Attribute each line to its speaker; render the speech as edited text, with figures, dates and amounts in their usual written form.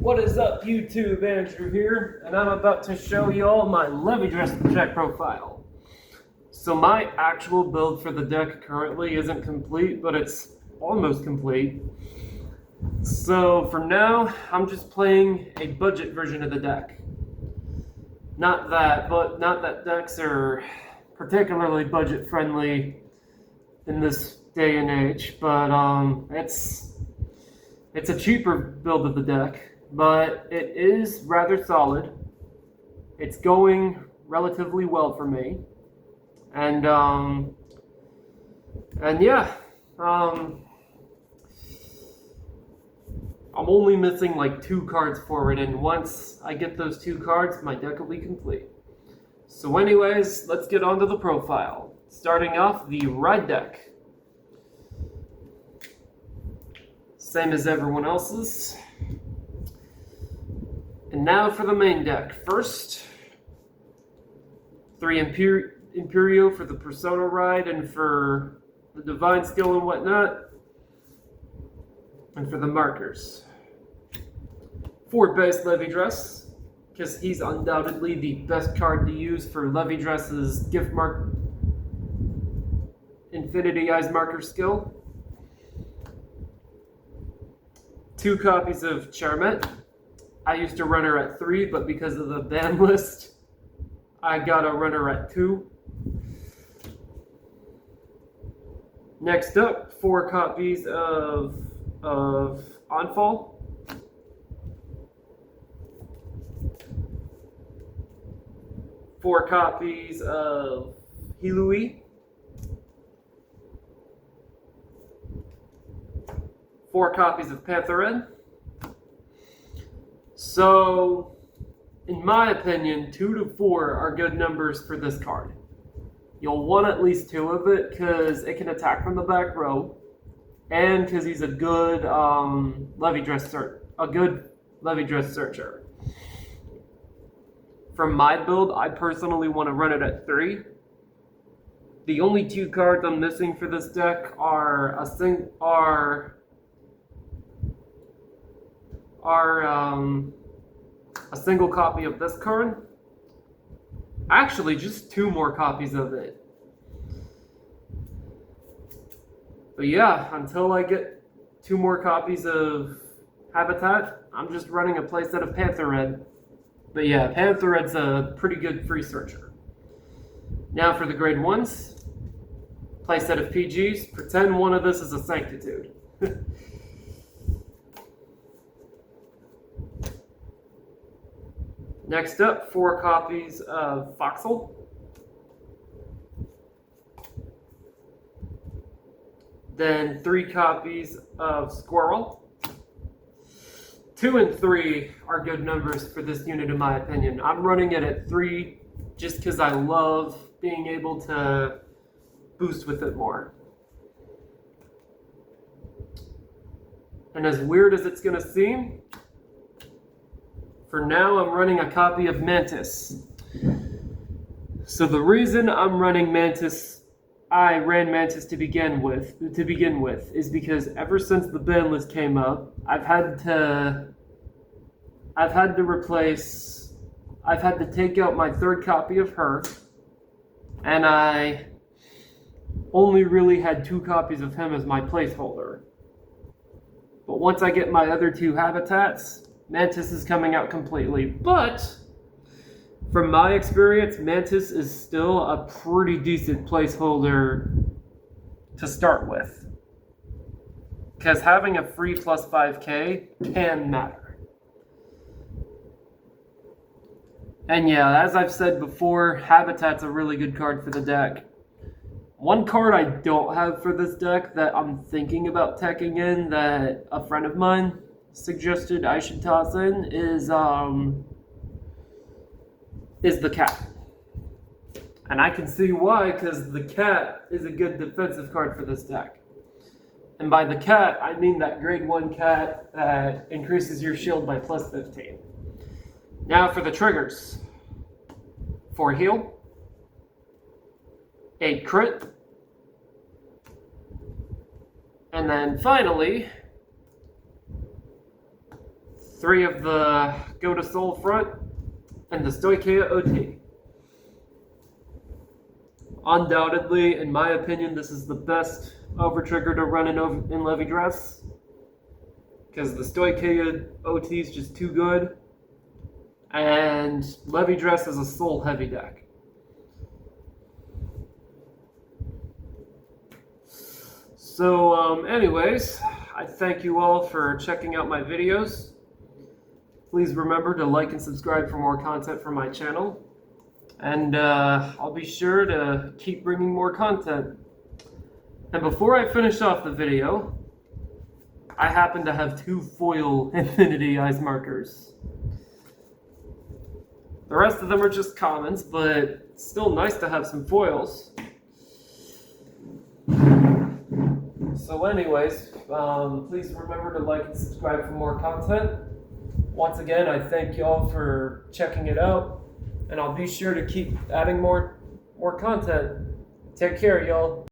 Speaker 1: What is up, YouTube? Andrew here, and I'm about to show you all my Levidress deck profile. So my actual build for the deck currently isn't complete, but it's almost complete. So for now, I'm just playing a budget version of the deck. Not that decks are particularly budget friendly in this day and age, but it's a cheaper build of the deck, but it is rather solid. It's going relatively well for me, and yeah, I'm only missing like 2 cards for it, and once I get those 2 cards, my deck will be complete. So anyways, let's get on to the profile. Starting off, the red deck. Same as everyone else's. And now for the main deck. First, 3 Imperio for the Persona ride and for the Divine Skill and whatnot. And for the markers. 4 base Levidress, because he's undoubtedly the best card to use for Levidress's gift mark Infinity Eyes marker skill. 2 copies of Charmet. I used to run her at 3, but because of the ban list, I got a runner at 2. Next up, 4 copies of Onfall. 4 copies of Hilui. 4 copies of Pantherhead. So, in my opinion, 2 to 4 are good numbers for this card. You'll want at least 2 of it because it can attack from the back row, and because he's a good Levidress searcher. From my build, I personally want to run it at 3. The only 2 cards I'm missing for this deck are a single copy of this card. Actually, just 2 more copies of it. But yeah, until I get 2 more copies of Habitat, I'm just running a playset of Pantherhead. But yeah, Pantherhead's a pretty good free searcher. Now for the grade 1s, playset of PGs. Pretend one of this is a Sanctitude. Next up, 4 copies of Foxhole. Then 3 copies of Squirrel. 2 and 3 are good numbers for this unit in my opinion. I'm running it at 3 just because I love being able to boost with it more. And as weird as it's going to seem, for now, I'm running a copy of Mantis. So the reason I'm running Mantis, I ran Mantis to begin with, is because ever since the ban list came up, I've had to take out my 3rd copy of her, and I only really had 2 copies of him as my placeholder. But once I get my other 2 habitats, Mantis is coming out completely, but from my experience, Mantis is still a pretty decent placeholder to start with. Because having a free plus 5k can matter. And yeah, as I've said before, Habitat's a really good card for the deck. One card I don't have for this deck that I'm thinking about teching in that a friend of mine suggested I should toss in is the cat. And I can see why, because the cat is a good defensive card for this deck. And by the cat, I mean that grade 1 cat that increases your shield by plus 15. Now for the triggers. 4 heal, 8 crit, and then finally 3 of the Go to Soul front, and the Stoicheia OT. Undoubtedly, in my opinion, this is the best overtrigger to run in Levidress, because the Stoicheia OT is just too good, and Levidress is a soul heavy deck. So anyways, I thank you all for checking out my videos. Please remember to like and subscribe for more content from my channel. And I'll be sure to keep bringing more content. And before I finish off the video, I happen to have 2 foil Infinity Eyes markers. The rest of them are just commons, but it's still nice to have some foils. So anyways, please remember to like and subscribe for more content. Once again, I thank y'all for checking it out, and I'll be sure to keep adding more content. Take care, y'all.